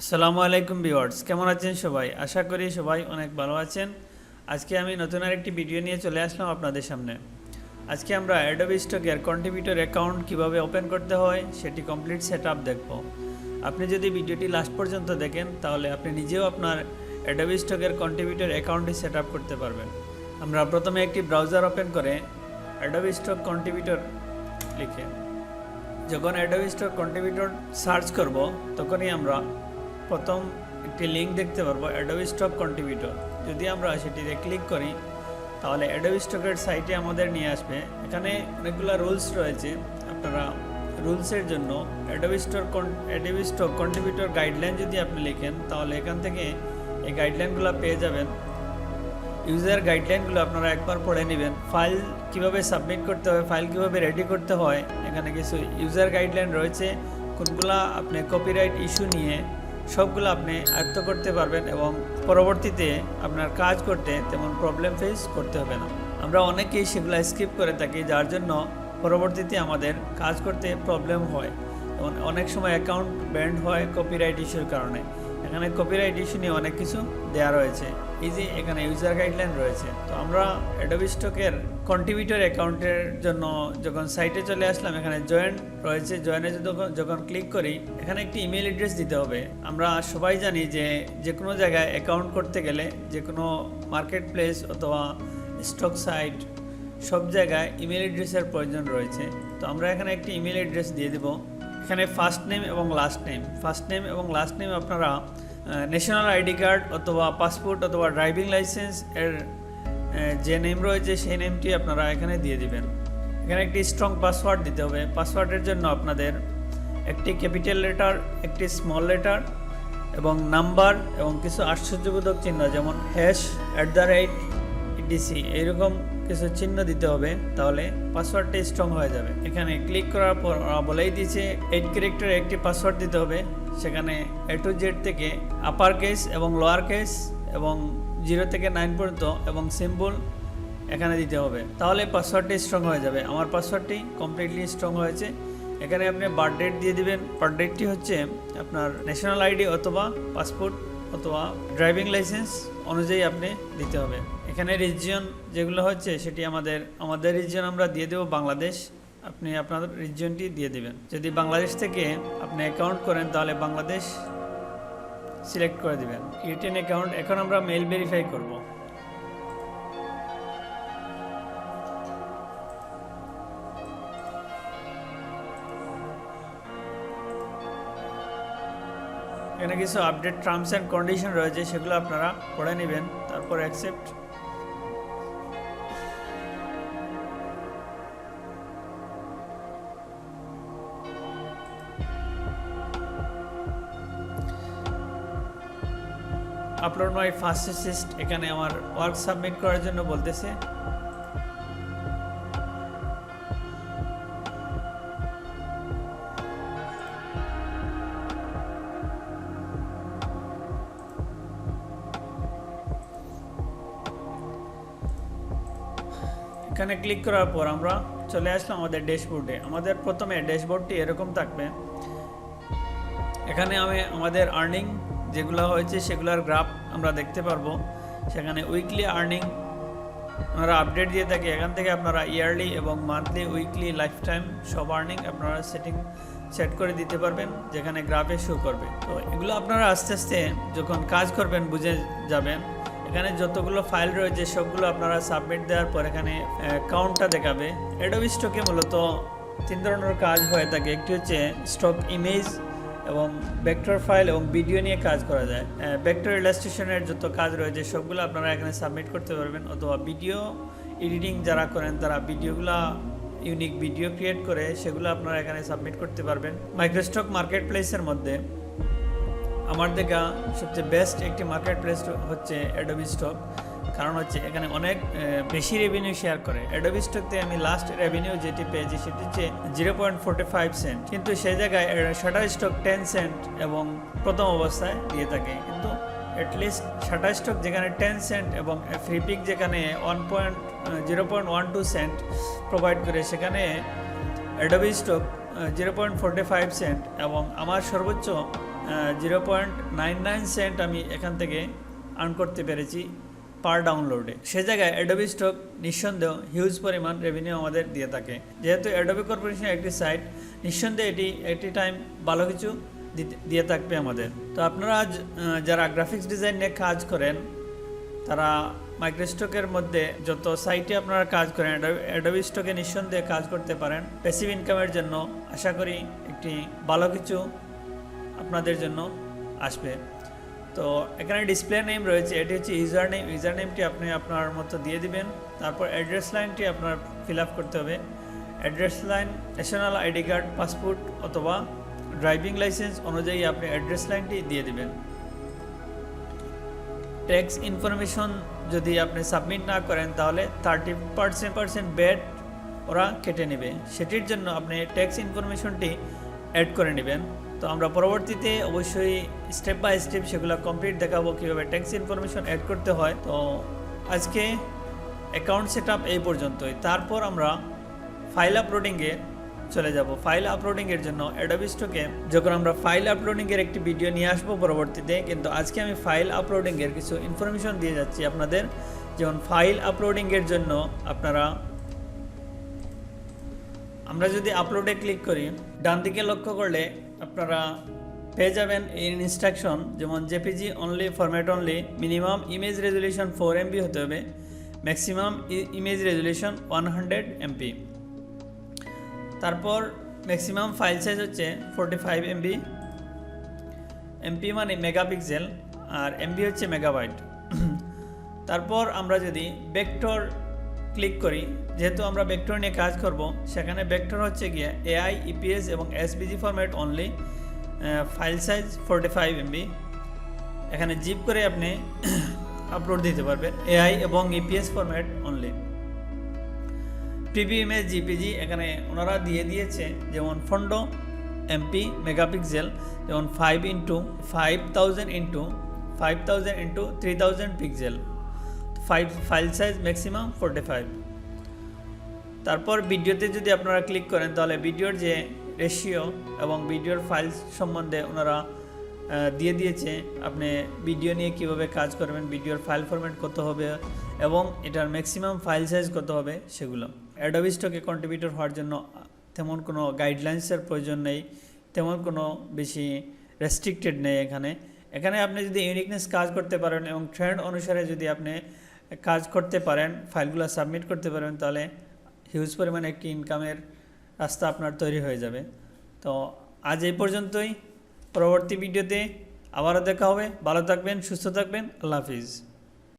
আসসালামু আলাইকুম ভিউয়ার্স, কেমন আছেন সবাই? আশা করি সবাই অনেক ভালো আছেন। আজকে আমি নতুন আরেকটি ভিডিও নিয়ে চলে আসলাম আপনাদের সামনে। আজকে আমরা অ্যাডোবি স্টকের কন্ট্রিবিউটর অ্যাকাউন্ট কিভাবে ওপেন করতে হয় সেটি কমপ্লিট সেটআপ দেখব। আপনি যদি ভিডিওটি লাস্ট পর্যন্ত দেখেন তাহলে আপনি নিজেও আপনার অ্যাডোবি স্টকের কন্ট্রিবিউটর অ্যাকাউন্টটি সেটআপ করতে পারবেন। আমরা প্রথমে একটি ব্রাউজার ওপেন করে অ্যাডোবি স্টক কন্ট্রিবিউটর লিখে যখন অ্যাডোবি স্টক কন্ট্রিবিউটর সার্চ করব তখনই আমরা প্রথম একটি লিঙ্ক দেখতে পারবো অ্যাডোবি স্টক কন্ট্রিবিউটর। যদি আমরা সেটিতে ক্লিক করি তাহলে অ্যাডোবি স্টকের সাইটে আমাদের নিয়ে আসবে। এখানে অনেকগুলো রুলস রয়েছে। আপনারা রুলসের জন্য অ্যাডোবি স্টক কন্ট্রিবিউটর গাইডলাইন যদি আপনি লিখেন তাহলে এখান থেকে এই গাইডলাইনগুলো পেয়ে যাবেন। ইউজার গাইডলাইনগুলো আপনারা একবার পড়ে নেবেন। ফাইল কিভাবে সাবমিট করতে হয়, ফাইল কিভাবে রেডি করতে হয়, এখানে কিছু ইউজার গাইডলাইন রয়েছে। কোনগুলা আপনি কপিরাইট ইস্যু নিয়ে সবগুলো আপনি আয়ত্ত করতে পারবেন এবং পরবর্তীতে আপনার কাজ করতে তেমন প্রবলেম ফেস করতে হবে না। আমরা অনেকেই সেগুলো স্কিপ করে থাকি, যার জন্য পরবর্তীতে আমাদের কাজ করতে প্রবলেম হয় এবং অনেক সময় অ্যাকাউন্ট ব্যান্ড হয় কপিরাইট ইস্যুর কারণে। এখানে কপিরাইট ইস্যু নিয়ে অনেক কিছু দেওয়া রয়েছে। এই যে এখানে ইউজার গাইডলাইন রয়েছে। তো আমরা অ্যাডোবি স্টকের কন্ট্রিবিউটর অ্যাকাউন্টের জন্য যখন সাইটে চলে আসলাম, এখানে জয়েন রয়েছে। জয়েনে যখন ক্লিক করি এখানে একটি ইমেল অ্যাড্রেস দিতে হবে। আমরা সবাই জানি যে কোনো জায়গায় অ্যাকাউন্ট করতে গেলে যে কোনো মার্কেট প্লেস অথবা স্টক সাইট সব জায়গায় ইমেল অ্যাড্রেসের প্রয়োজন রয়েছে। তো আমরা এখানে একটি ইমেল অ্যাড্রেস দিয়ে দেব। এখানে ফার্স্ট নেম এবং লাস্ট নেম আপনারা ন্যাশনাল আইডি কার্ড অথবা পাসপোর্ট অথবা ড্রাইভিং লাইসেন্স এর যে নেম রয়েছে সেই নেমটি আপনারা এখানে দিয়ে দিবেন। এখানে একটি স্ট্রং পাসওয়ার্ড দিতে হবে। পাসওয়ার্ডের জন্য আপনাদের একটি ক্যাপিটাল লেটার, একটি স্মল লেটার এবং নাম্বার এবং কিছু আশ্চর্যবোধক চিহ্ন যেমন হ্যাশ, @etc এইরকম কিছু চিহ্ন দিতে হবে, তাহলে পাসওয়ার্ডটা স্ট্রং হয়ে যাবে। এখানে ক্লিক করার পর বলেই দিয়েছে 8 ক্যারেক্টারের একটি পাসওয়ার্ড দিতে হবে। সেখানে A to Z থেকে আপার কেস এবং লোয়ার কেস এবং 0 থেকে 9 পর্যন্ত এবং সিম্বল এখানে দিতে হবে, তাহলে পাসওয়ার্ডটি স্ট্রং হয়ে যাবে। আমার পাসওয়ার্ডটি কমপ্লিটলি স্ট্রং হয়েছে। এখানে আপনি বার্থ ডেট দিয়ে দিবেন। বার্থ ডেটটি হচ্ছে আপনার ন্যাশনাল আইডি অথবা পাসপোর্ট অথবা ড্রাইভিং লাইসেন্স অনুযায়ী আপনি দিতে হবে। এখানে রিজিয়ন যেগুলো হচ্ছে সেটি আমাদের রিজিয়ন আমরা দিয়ে দেবো বাংলাদেশ। আপনি আপনার রিজিয়নটি দিয়ে দিবেন। যদি বাংলাদেশ থেকে আপনি অ্যাকাউন্ট করেন তাহলে বাংলাদেশ সিলেক্ট করে দিবেন। Create account. এখন আমরা মেল ভেরিফাই করব। এখানে কিছু আপডেট টার্মস অ্যান্ড কন্ডিশন রয়েছে, সেগুলো আপনারা পড়ে নেবেন, তারপর accept. Upload my first assist, এখানে আমার ওয়ার্ক সাবমিট করার জন্য বলতেছে। এখানে ক্লিক করার পর আমরা চলে আসলাম আমাদের ড্যাশবোর্ডে। আমাদের প্রথমে ড্যাশবোর্ডটি এরকম থাকবে। এখানে আমাদের আর্নিং যেগুলো হয়েছে সেগুলোর গ্রাফ আমরা দেখতে পারবো। সেখানে উইকলি আর্নিং আমরা আপডেট দিয়ে থাকি। এখান থেকে আপনারা ইয়ারলি এবং মান্থলি, উইকলি, লাইফ টাইম সব আর্নিং আপনারা সেট করে দিতে পারবেন, যেখানে গ্রাফে শো করবে। তো এগুলো আপনারা আস্তে আস্তে যখন কাজ করবেন বুঝে যাবেন। এখানে যতগুলো ফাইল রয়েছে সবগুলো আপনারা সাবমিট দেওয়ার পর এখানে কাউন্টটা দেখাবে। অ্যাডোবি স্টকে মূলত 3 ধরনের কাজ হয়ে থাকে। একটি হচ্ছে স্টক ইমেজ এবং ভেক্টর ফাইল এবং ভিডিও নিয়ে কাজ করা যায়। ভেক্টর ইলাস্ট্রেশনের যত কাজ রয়েছে সবগুলো আপনারা এখানে সাবমিট করতে পারবেন, অথবা ভিডিও এডিটিং যারা করেন তারা ভিডিওগুলো ইউনিক ভিডিও ক্রিয়েট করে সেগুলো আপনারা এখানে সাবমিট করতে পারবেন। মাইক্রোস্টক মার্কেট প্লেসের মধ্যে আমার দেখা সবচেয়ে বেস্ট একটি মার্কেট প্লেস হচ্ছে অ্যাডোবি স্টক, কারণ হচ্ছে এখানে অনেক বেশি রেভিনিউ শেয়ার করে। অ্যাডোবি স্টক থেকে আমি লাস্ট রেভিনিউ যেটি পেয়েছি সেটি হচ্ছে 0.45 সেন্ট, কিন্তু সেই জায়গায় শাটার স্টক 10 সেন্ট এবং প্রথম অবস্থায় দিয়ে থাকে। কিন্তু অ্যাটলিস্ট শাটার স্টক যেখানে 10 সেন্ট এবং ফ্রি পিক যেখানে 0.12 সেন্ট প্রোভাইড করে, সেখানে অ্যাডোবি স্টক 0.45 সেন্ট এবং আমার সর্বোচ্চ 0.99 সেন্ট আমি এখান থেকে আর্ন করতে পেরেছি পার ডাউনলোডে। সে জায়গায় অ্যাডোবি স্টক নিঃসন্দেহ হিউজ পরিমাণ রেভিনিউ আমাদের দিয়ে থাকে। যেহেতু অ্যাডোবি কর্পোরেশন একটি সাইট, নিঃসন্দেহে এটি টাইম ভালো কিছু দিয়ে থাকবে আমাদের। তো আপনারা যারা গ্রাফিক্স ডিজাইন নিয়ে কাজ করেন, তারা মাইক্রোস্টকের মধ্যে যত সাইটে আপনারা কাজ করেন, অ্যাডোবি স্টকে নিঃসন্দেহে কাজ করতে পারেন প্যাসিভ ইনকামের জন্য। আশা করি একটি ভালো কিছু আপনাদের জন্য আসবে। তো এখানে ডিসপ্লে নেম রয়েছে, এটি হচ্ছে ইউজার নেম। ইউজার নেমটি আপনি আপনার মতো দিয়ে দিবেন। তারপর অ্যাড্রেস লাইনটি আপনার ফিল আপ করতে হবে। Address line national ID card, passport অথবা ড্রাইভিং লাইসেন্স অনুযায়ী আপনি অ্যাড্রেস লাইনটি দিয়ে দিবেন। ট্যাক্স ইনফরমেশন যদি আপনি সাবমিট না করেন তাহলে 30% ব্যাট ওরা কেটে নেবে। সেটির জন্য আপনি ট্যাক্স ইনফরমেশনটি অ্যাড করে নেবেন। তো আমরা পরবর্তীতে অবশ্যই স্টেপ বাই স্টেপ সেগুলো কমপ্লিট দেখাবো কীভাবে ট্যাক্স ইনফরমেশন অ্যাড করতে হয়। তো আজকে অ্যাকাউন্ট সেট আপ এই পর্যন্তই। তারপর আমরা ফাইল আপলোডিংয়ে চলে যাব। ফাইল আপলোডিংয়ের জন্য অ্যাডোবি স্টকে যখন আমরা ফাইল আপলোডিংয়ের একটি ভিডিও নিয়ে আসবো পরবর্তীতে, কিন্তু আজকে আমি ফাইল আপলোডিংয়ের কিছু ইনফরমেশন দিয়ে যাচ্ছি আপনাদের। যেমন ফাইল আপলোডিংয়ের জন্য আমরা যদি আপলোডে ক্লিক করি, ডান দিকে লক্ষ্য করলে আপনারা পেয়ে যাবেন এই ইনস্ট্রাকশন, যেমন JPG only, format only, minimum image resolution 4 MB হতে হবে, ম্যাক্সিমাম ইমেজ রেজুলেশন 100 MB। তারপর ম্যাক্সিমাম ফাইল সাইজ হচ্ছে 45 MB। এমপি মানে মেগাপিক্সেল আর এমবি হচ্ছে মেগাবাইট। তারপর আমরা যদি ভেক্টর ক্লিক করি, যেহেতু আমরা ভেক্টর নিয়ে কাজ করব, সেখানে ভেক্টর হচ্ছে গিয়ে এআই, ইপিএস এবং SBG format only, file size 45 MB। এখানে জিপ করে আপনি আপলোড দিতে পারবেন, এআই এবং EPS format only. Preview image GPG এখানে ওনারা দিয়ে দিয়েছে, যেমন ফন্ডো এমপি মেগাপিক্সেল, যেমন 5x5000 x 3000 pixel, file size maximum 45। তারপর ভিডিওতে যদি আপনারা ক্লিক করেন তাহলে ভিডিওর যে রেশিও এবং ভিডিওর ফাইল সম্বন্ধে ওনারা দিয়ে দিয়েছে, আপনি ভিডিও নিয়ে কিভাবে কাজ করবেন, ভিডিওর ফাইল ফরম্যাট কত হবে এবং এটার ম্যাক্সিমাম ফাইল সাইজ কত হবে সেগুলো। অ্যাডোবি স্টকে কন্ট্রিবিউটর হওয়ার জন্য তেমন কোনো গাইডলাইন্সের প্রয়োজন নেই, তেমন কোনো বেশি রেস্ট্রিক্টেড নেই। এখানে আপনি যদি ইউনিকনেস কাজ করতে পারেন এবং ট্রেন্ড অনুসারে যদি আপনি কাজ করতে পারেন, ফাইলগুলো সাবমিট করতে পারেন, তাহলে হিউজ পরিমাণে একটি ইনকামের রাস্তা আপনার তৈরি হয়ে যাবে। তো আজ এই পর্যন্তই। পরবর্তী ভিডিওতে আবারও দেখা হবে। ভালো থাকবেন, সুস্থ থাকবেন। আল্লাহ হাফিজ।